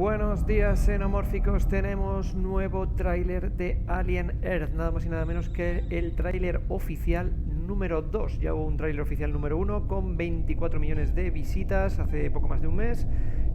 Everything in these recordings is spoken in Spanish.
Buenos días, xenomórficos. Tenemos nuevo tráiler de Alien Earth, nada más y nada menos que el tráiler oficial número 2. Ya hubo un tráiler oficial número 1 con 24 millones de visitas hace poco más de un mes.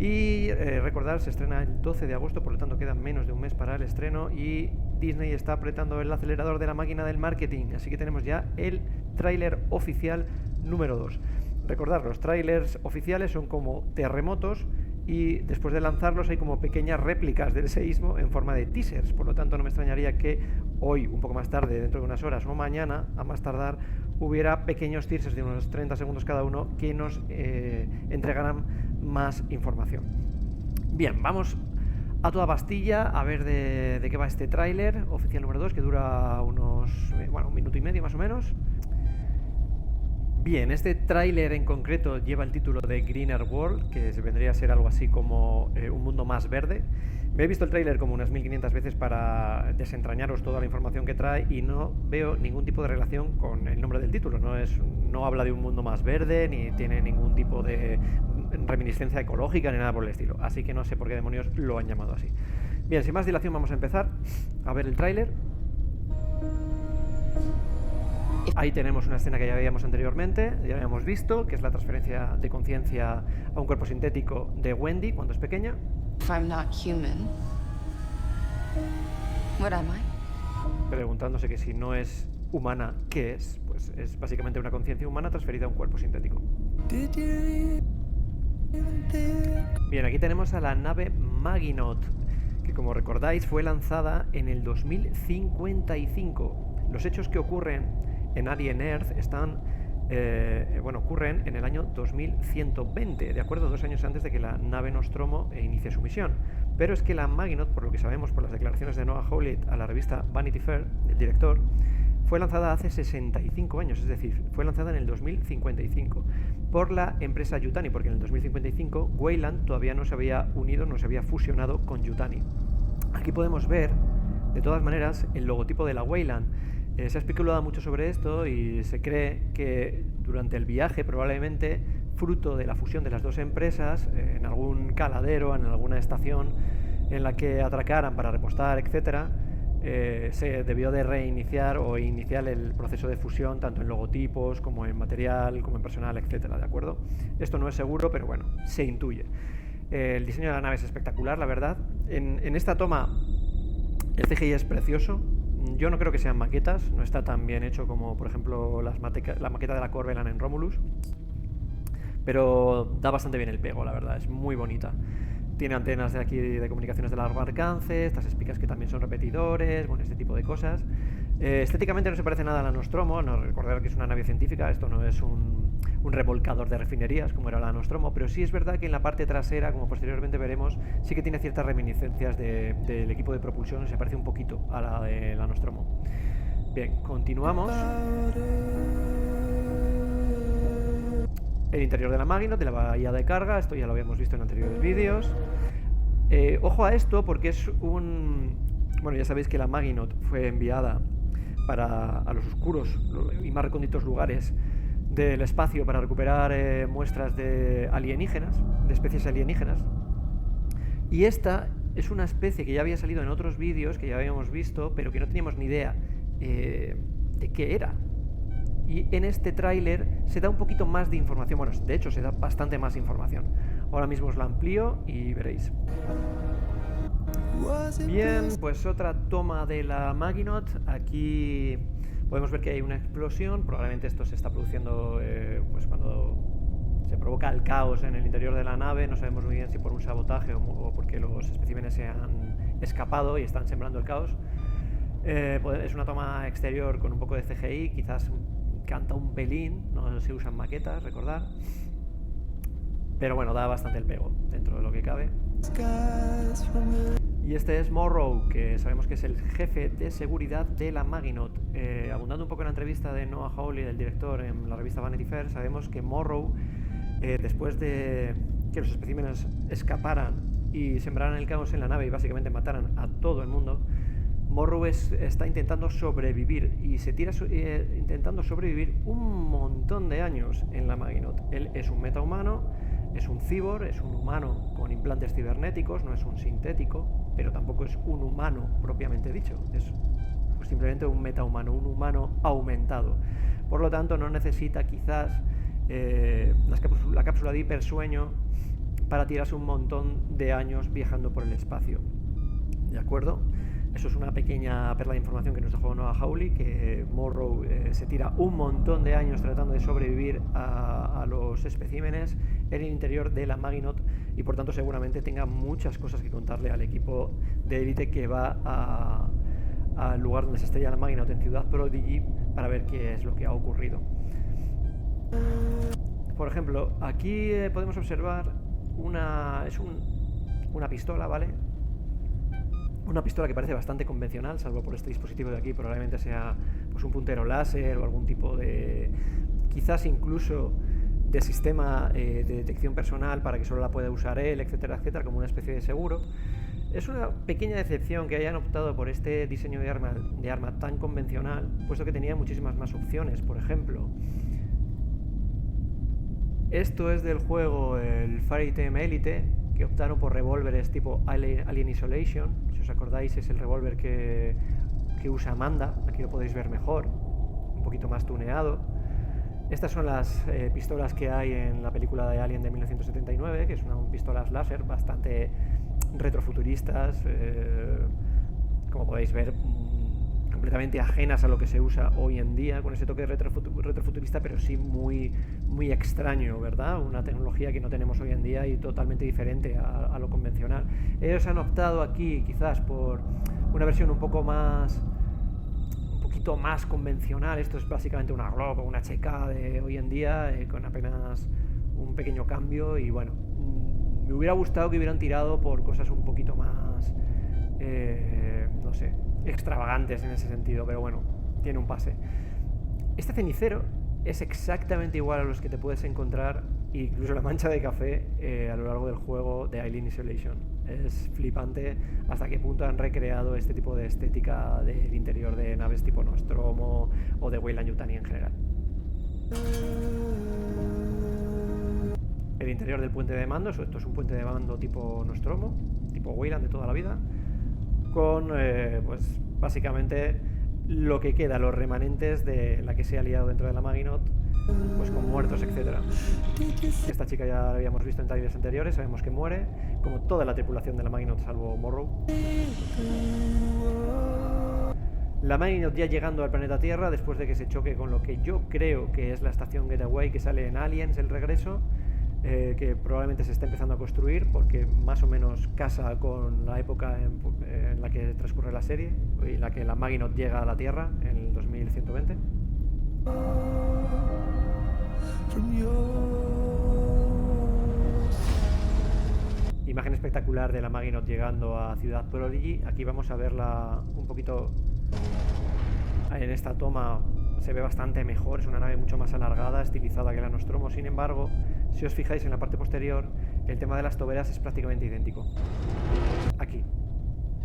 Y recordar, se estrena el 12 de agosto, por lo tanto queda menos de un mes para el estreno y Disney está apretando el acelerador de la máquina del marketing. Así que tenemos ya el tráiler oficial número 2. Recordar, los trailers oficiales son como terremotos y después de lanzarlos hay como pequeñas réplicas del seísmo en forma de teasers. Por lo tanto, no me extrañaría que hoy, un poco más tarde, dentro de unas horas o mañana, a más tardar, hubiera pequeños teasers de unos 30 segundos cada uno que nos entregarán más información. Bien, vamos a toda pastilla a ver de qué va este tráiler oficial número 2, que dura unos, un minuto y medio más o menos. Bien, este tráiler en concreto lleva el título de Greener World, que vendría a ser algo así como un mundo más verde. Me he visto el tráiler como unas 1500 veces para desentrañaros toda la información que trae y no veo ningún tipo de relación con el nombre del título. No habla de un mundo más verde, ni tiene ningún tipo de reminiscencia ecológica, ni nada por el estilo. Así que no sé por qué demonios lo han llamado así. Bien, sin más dilación vamos a empezar a ver el tráiler. Ahí tenemos una escena que ya veíamos anteriormente, ya habíamos visto, que es la transferencia de conciencia a un cuerpo sintético de Wendy cuando es pequeña. If I'm not human, what am I? Preguntándose que si no es humana, ¿qué es? Pues es básicamente una conciencia humana transferida a un cuerpo sintético. Bien, aquí tenemos a la nave Maginot, que como recordáis fue lanzada en el 2055. Los hechos que ocurren en Alien Earth ocurren en el año 2120, de acuerdo, 2 años antes de que la nave Nostromo inicie su misión. Pero es que la Maginot, por lo que sabemos por las declaraciones de Noah Hawley a la revista Vanity Fair, del director, fue lanzada hace 65 años, es decir, fue lanzada en el 2055 por la empresa Yutani, porque en el 2055 Weyland todavía no se había unido, no se había fusionado con Yutani. Aquí podemos ver, de todas maneras, el logotipo de la Weyland. Se ha especulado mucho sobre esto y se cree que durante el viaje, probablemente fruto de la fusión de las dos empresas, en algún caladero, en alguna estación en la que atracaran para repostar, etc., se debió de reiniciar o iniciar el proceso de fusión tanto en logotipos como en material, como en personal, etc., ¿de acuerdo? Esto no es seguro, pero bueno, se intuye. El diseño de la nave es espectacular, la verdad. En esta toma el CGI es precioso. Yo no creo que sean maquetas, no está tan bien hecho como, por ejemplo, la maqueta de la Corvellan en Romulus, pero da bastante bien el pego, la verdad, es muy bonita. Tiene antenas de aquí de comunicaciones de largo alcance, estas espigas que también son repetidores, bueno, este tipo de cosas. Estéticamente no se parece nada a la Nostromo, no recordar que es una nave científica, esto no es un remolcador de refinerías como era la Nostromo, pero sí es verdad que en la parte trasera, como posteriormente veremos, sí que tiene ciertas reminiscencias del equipo de propulsión, se parece un poquito a la de la Nostromo. Bien, continuamos. El interior de la Maginot, de la bahía de carga, esto ya lo habíamos visto en anteriores vídeos. Ojo a esto porque es Bueno, ya sabéis que la Maginot fue enviada a los oscuros y más recónditos lugares del espacio para recuperar muestras de alienígenas, de especies alienígenas. Y esta es una especie que ya había salido en otros vídeos, que ya habíamos visto, pero que no teníamos ni idea de qué era. Y en este tráiler se da un poquito más de información, bueno, de hecho se da bastante más información. Ahora mismo os la amplío y veréis. Bien, pues otra toma de la Maginot. Aquí podemos ver que hay una explosión, probablemente esto se está produciendo pues cuando se provoca el caos en el interior de la nave, no sabemos muy bien si por un sabotaje o porque los especímenes se han escapado y están sembrando el caos. Es una toma exterior con un poco de CGI, quizás canta un pelín, no se usan maquetas, recordar, pero bueno, da bastante el pego dentro de lo que cabe. Y este es Morrow, que sabemos que es el jefe de seguridad de la Maginot. Abundando un poco en la entrevista de Noah Hawley, del director, en la revista Vanity Fair, sabemos que Morrow, después de que los especímenes escaparan y sembraran el caos en la nave y básicamente mataran a todo el mundo, Morrow está intentando sobrevivir y se tira intentando sobrevivir un montón de años en la Maginot. Él es un metahumano, Es un cyborg, es un humano con implantes cibernéticos, no es un sintético, pero tampoco es un humano propiamente dicho. Es pues simplemente un metahumano, un humano aumentado. Por lo tanto, no necesita quizás la cápsula de hipersueño para tirarse un montón de años viajando por el espacio. ¿De acuerdo? Eso es una pequeña perla de información que nos dejó Noah Hawley, que Morrow se tira un montón de años tratando de sobrevivir a los especímenes en el interior de la Maginot, y por tanto seguramente tenga muchas cosas que contarle al equipo de élite que va al lugar donde se estrella la Maginot en Ciudad Prodigy para ver qué es lo que ha ocurrido. Por ejemplo, aquí podemos observar una pistola, ¿vale? Una pistola que parece bastante convencional, salvo por este dispositivo de aquí, probablemente sea pues un puntero láser o algún tipo de, quizás incluso de sistema de detección personal para que solo la pueda usar él, etcétera, etcétera, como una especie de seguro. Es una pequeña decepción que hayan optado por este diseño de arma tan convencional, puesto que tenía muchísimas más opciones. Por ejemplo, esto es del juego el Fire Emblem Elite, que optaron por revólveres tipo Alien Isolation. Si os acordáis, es el revólver que usa Amanda. Aquí lo podéis ver mejor, un poquito más tuneado. Estas son las pistolas que hay en la película de Alien de 1979, que son pistolas láser bastante retrofuturistas, como podéis ver, completamente ajenas a lo que se usa hoy en día, con ese toque retrofuturista, pero sí muy, muy extraño, ¿verdad? Una tecnología que no tenemos hoy en día y totalmente diferente a lo convencional. Ellos han optado aquí quizás por una versión un poquito más convencional. Esto es básicamente una Glock o una HK de hoy en día, con apenas un pequeño cambio, y bueno, me hubiera gustado que hubieran tirado por cosas un poquito más, no sé, extravagantes en ese sentido, pero bueno, tiene un pase. Este cenicero es exactamente igual a los que te puedes encontrar, incluso la mancha de café, a lo largo del juego de Alien Isolation. Es flipante hasta qué punto han recreado este tipo de estética del interior de naves tipo Nostromo o de Weyland-Yutani en general. El interior del puente de mando, esto es un puente de mando tipo Nostromo, tipo Weyland de toda la vida, con pues básicamente lo que queda, los remanentes de la que se ha liado dentro de la Maginot, pues con muertos, etcétera. Esta chica ya la habíamos visto en trailers anteriores, sabemos que muere, como toda la tripulación de la Maginot salvo Morrow. La Maginot ya llegando al planeta Tierra después de que se choque con lo que yo creo que es la estación Getaway que sale en Aliens, el regreso, que probablemente se está empezando a construir porque más o menos casa con la época en la que transcurre la serie y en la que la Maginot llega a la Tierra en el 2120. Imagen espectacular de la Maginot llegando a Ciudad Prodigy. Aquí vamos a verla un poquito en esta toma. Se ve bastante mejor, es una nave mucho más alargada, estilizada que la Nostromo. Sin embargo, si os fijáis en la parte posterior, el tema de las toberas es prácticamente idéntico. Aquí.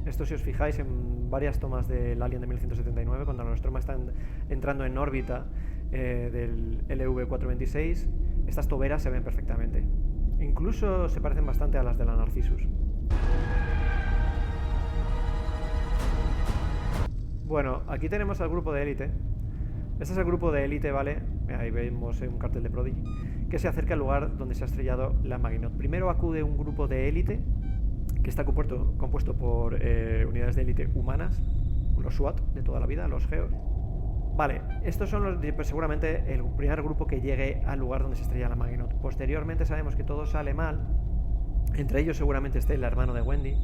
Esto, si os fijáis en varias tomas del Alien de 1979, cuando la Nostromo está entrando en órbita del LV-426, estas toberas se ven perfectamente. Incluso se parecen bastante a las de la Narcissus. Bueno, aquí tenemos al grupo de élite. Este es el grupo de élite, ¿vale? Ahí vemos un cartel de Prodigy, que se acerca al lugar donde se ha estrellado la Maginot. Primero acude un grupo de élite, que está compuesto por unidades de élite humanas, los SWAT de toda la vida, los GEOS. Vale, estos son pues seguramente el primer grupo que llegue al lugar donde se estrella la Maginot. Posteriormente sabemos que todo sale mal, entre ellos seguramente esté el hermano de Wendy,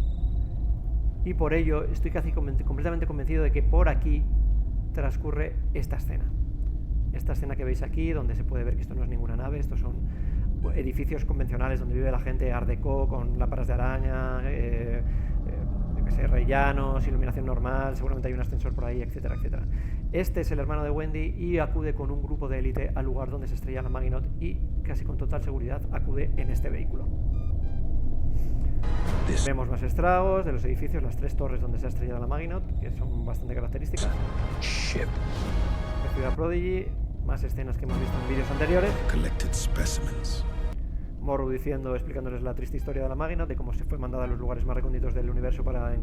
y por ello estoy casi completamente convencido de que por aquí transcurre esta escena. Esta escena que veis aquí, donde se puede ver que esto no es ninguna nave, estos son edificios convencionales donde vive la gente Art Deco, con lámparas de araña, rellanos, iluminación normal, seguramente hay un ascensor por ahí, etcétera, etcétera. Este es el hermano de Wendy y acude con un grupo de élite al lugar donde se estrella la Maginot y casi con total seguridad acude en este vehículo. Vemos más estragos de los edificios, las 3 torres donde se ha estrellado la Maginot, que son bastante características. De Ciudad Prodigy, más escenas que hemos visto en vídeos anteriores. Morrow diciendo, explicándoles la triste historia de la Maginot, de cómo se fue mandada a los lugares más recónditos del universo para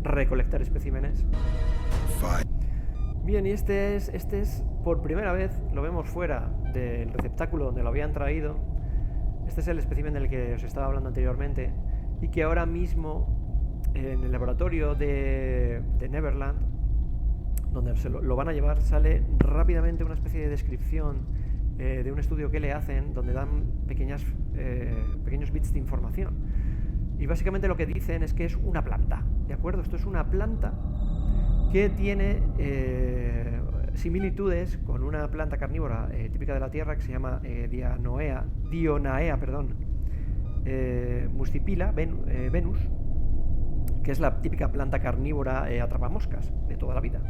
recolectar especímenes. Bien, y este es por primera vez, lo vemos fuera del receptáculo donde lo habían traído. Este es el espécimen del que os estaba hablando anteriormente y que ahora mismo en el laboratorio de Neverland, donde lo van a llevar, sale rápidamente una especie de descripción de un estudio que le hacen, donde dan pequeños bits de información. Y básicamente lo que dicen es que es una planta, ¿de acuerdo? Esto es una planta que tiene similitudes con una planta carnívora típica de la Tierra que se llama Dionaea, Muscipila Venus, que es la típica planta carnívora atrapamoscas de toda la vida.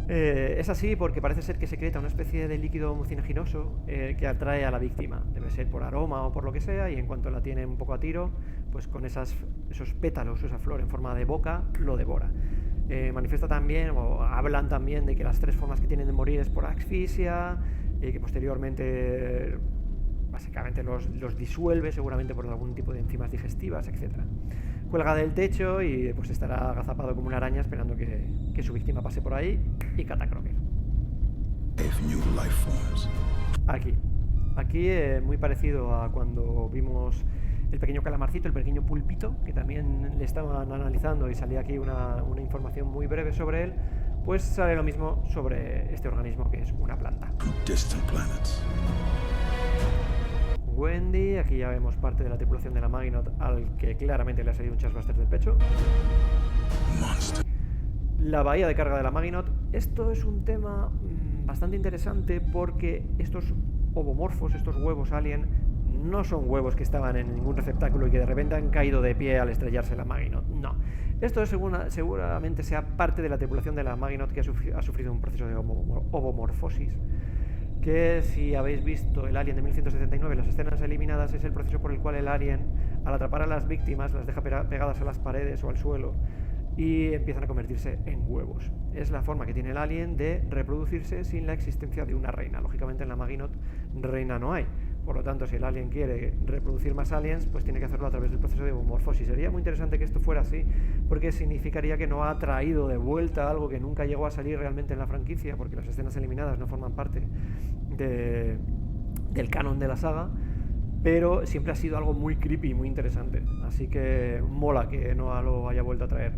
Es así porque parece ser que secreta una especie de líquido mucinaginoso que atrae a la víctima. Debe ser por aroma o por lo que sea, y en cuanto la tiene un poco a tiro, pues con esos pétalos, esa flor en forma de boca, lo devora. Manifiesta también, o hablan también, de que las 3 formas que tienen de morir es por asfixia, que posteriormente básicamente los disuelve, seguramente por algún tipo de enzimas digestivas, etc. Cuelga del techo y pues estará agazapado como una araña esperando que su víctima pase por ahí y catacroker. Aquí muy parecido a cuando vimos el pequeño calamarcito, el pequeño pulpito, que también le estaban analizando y salía aquí una información muy breve sobre él, pues sale lo mismo sobre este organismo que es una planta. Wendy, aquí ya vemos parte de la tripulación de la Maginot, al que claramente le ha salido un chasbaster del pecho. La bahía de carga de la Maginot. Esto es un tema bastante interesante porque estos ovomorfos, estos huevos alien, no son huevos que estaban en ningún receptáculo y que de repente han caído de pie al estrellarse la Maginot. No. Esto seguramente sea parte de la tripulación de la Maginot que ha sufrido un proceso de ovomorfosis, que si habéis visto el Alien de 1179, las escenas eliminadas, es el proceso por el cual el alien, al atrapar a las víctimas, las deja pegadas a las paredes o al suelo y empiezan a convertirse en huevos. Es la forma que tiene el alien de reproducirse sin la existencia de una reina. Lógicamente en la Maginot reina no hay. Por lo tanto, si el alien quiere reproducir más aliens, pues tiene que hacerlo a través del proceso de homomorfosis. Sería muy interesante que esto fuera así, porque significaría que no ha traído de vuelta algo que nunca llegó a salir realmente en la franquicia, porque las escenas eliminadas no forman parte del canon de la saga, pero siempre ha sido algo muy creepy y muy interesante. Así que mola que no lo haya vuelto a traer.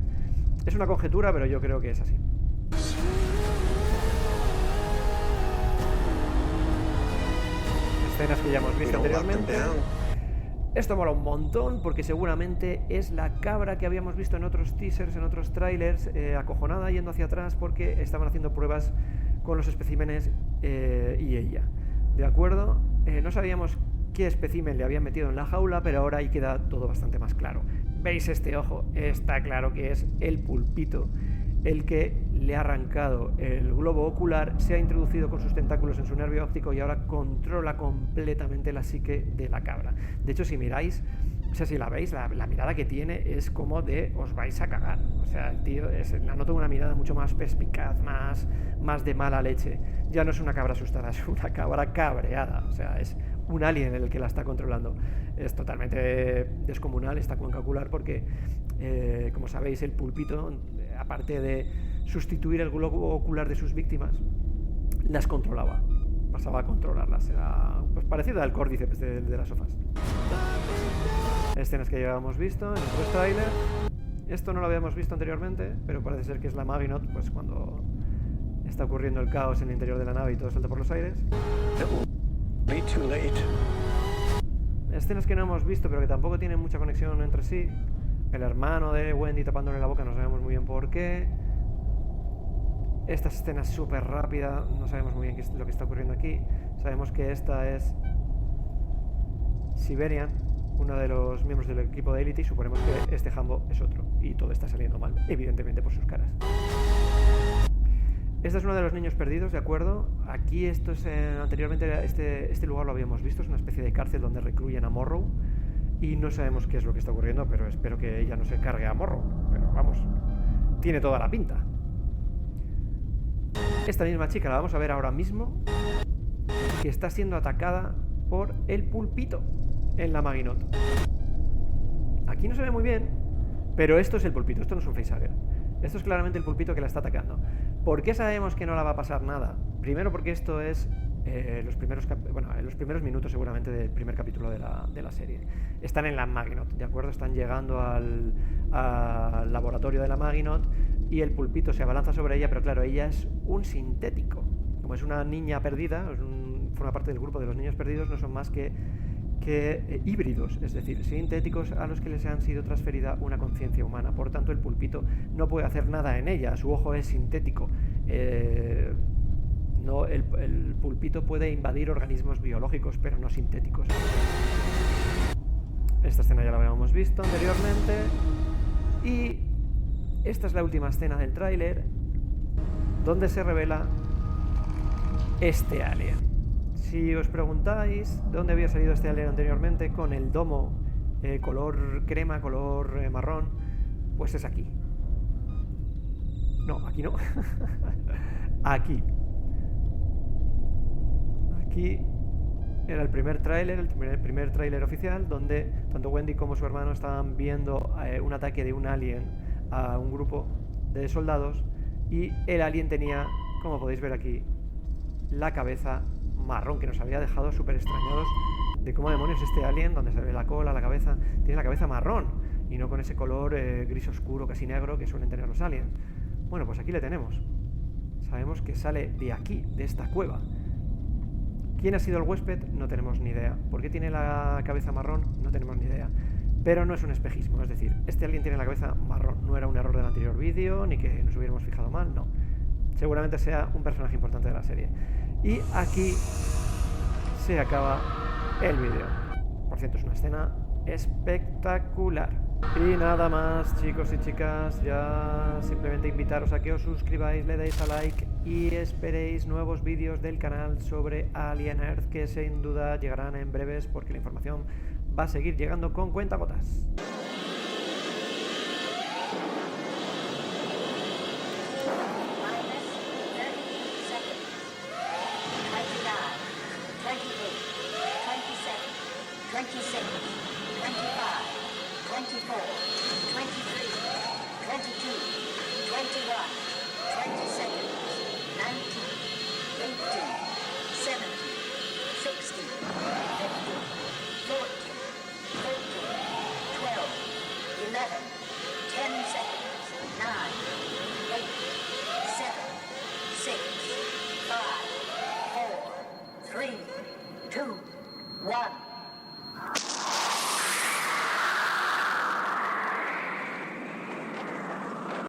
Es una conjetura, pero yo creo que es así. Escenas que ya hemos visto anteriormente. Esto mola un montón porque seguramente es la cabra que habíamos visto en otros teasers, en otros trailers, acojonada yendo hacia atrás porque estaban haciendo pruebas con los especímenes y ella. ¿De acuerdo? No sabíamos qué espécimen le habían metido en la jaula, pero ahora ahí queda todo bastante más claro. ¿Veis este ojo? Está claro que es el pulpito el que le ha arrancado el globo ocular, se ha introducido con sus tentáculos en su nervio óptico y ahora controla completamente la psique de la cabra. De hecho, si miráis, o sea, si la veis, la mirada que tiene es como de os vais a cagar. O sea, el tío la noto una mirada mucho más perspicaz, más de mala leche. Ya no es una cabra asustada, es una cabra cabreada. O sea, es un alien el que la está controlando. Es totalmente descomunal esta cuenca ocular porque, como sabéis, el pulpito, aparte de sustituir el globo ocular de sus víctimas, las controlaba. Pasaba a controlarlas. Era pues parecido al Cordyceps de las sofás. Escenas que ya habíamos visto en otros trailers. Esto no lo habíamos visto anteriormente, pero parece ser que es la Maginot, pues cuando está ocurriendo el caos en el interior de la nave y todo salta por los aires. Escenas que no hemos visto, pero que tampoco tienen mucha conexión entre sí. El hermano de Wendy tapándole la boca, no sabemos muy bien por qué. Esta escena es súper rápida, no sabemos muy bien qué es lo que está ocurriendo aquí. Sabemos que esta es Siberian, uno de los miembros del equipo de Elite, y suponemos que este Hambo es otro. Y todo está saliendo mal, evidentemente por sus caras. Este es uno de los niños perdidos, ¿de acuerdo? Aquí esto es anteriormente este lugar lo habíamos visto, es una especie de cárcel donde recluyen a Morrow. Y no sabemos qué es lo que está ocurriendo, pero espero que ella no se cargue a Morrow. Pero vamos, tiene toda la pinta. Esta misma chica la vamos a ver ahora mismo, que está siendo atacada por el pulpito en la Maginot. Aquí no se ve muy bien, pero esto es el pulpito, esto no es un facehugger. Esto es claramente el pulpito que la está atacando. ¿Por qué sabemos que no la va a pasar nada? Primero porque esto es los primeros minutos seguramente del primer capítulo de la serie. Están en la Maginot, ¿de acuerdo? Están llegando al laboratorio de la Maginot y el pulpito se abalanza sobre ella, pero claro, ella es un sintético. Como es una niña perdida, forma parte del grupo de los niños perdidos, no son más que híbridos, es decir, sintéticos a los que les han sido transferida una conciencia humana. Por tanto, el pulpito no puede hacer nada en ella, su ojo es sintético. El pulpito puede invadir organismos biológicos, pero no sintéticos. Esta escena ya la habíamos visto anteriormente. Y esta es la última escena del tráiler, donde se revela este alien. Si os preguntáis dónde había salido este alien anteriormente, con el domo color crema, color marrón, pues es aquí. No, aquí no. Aquí. Aquí era el primer tráiler, el primer tráiler oficial, donde tanto Wendy como su hermano estaban viendo un ataque de un alien a un grupo de soldados, y el alien tenía, como podéis ver aquí, la cabeza marrón, que nos había dejado súper extrañados de cómo demonios este alien, donde se ve la cola, la cabeza, tiene la cabeza marrón y no con ese color gris oscuro, casi negro, que suelen tener los aliens. Bueno, pues aquí le tenemos. Sabemos que sale de aquí, de esta cueva. ¿Quién ha sido el huésped? No tenemos ni idea. ¿Por qué tiene la cabeza marrón? No tenemos ni idea. Pero no es un espejismo, es decir, este alien tiene la cabeza marrón. No era un error del anterior vídeo, ni que nos hubiéramos fijado mal, no. Seguramente sea un personaje importante de la serie. Y aquí se acaba el vídeo. Por cierto, es una escena espectacular. Y nada más, chicos y chicas, ya simplemente invitaros a que os suscribáis, le deis a like y esperéis nuevos vídeos del canal sobre Alien Earth, que sin duda llegarán en breves, porque la información va a seguir llegando con cuentagotas. Seven.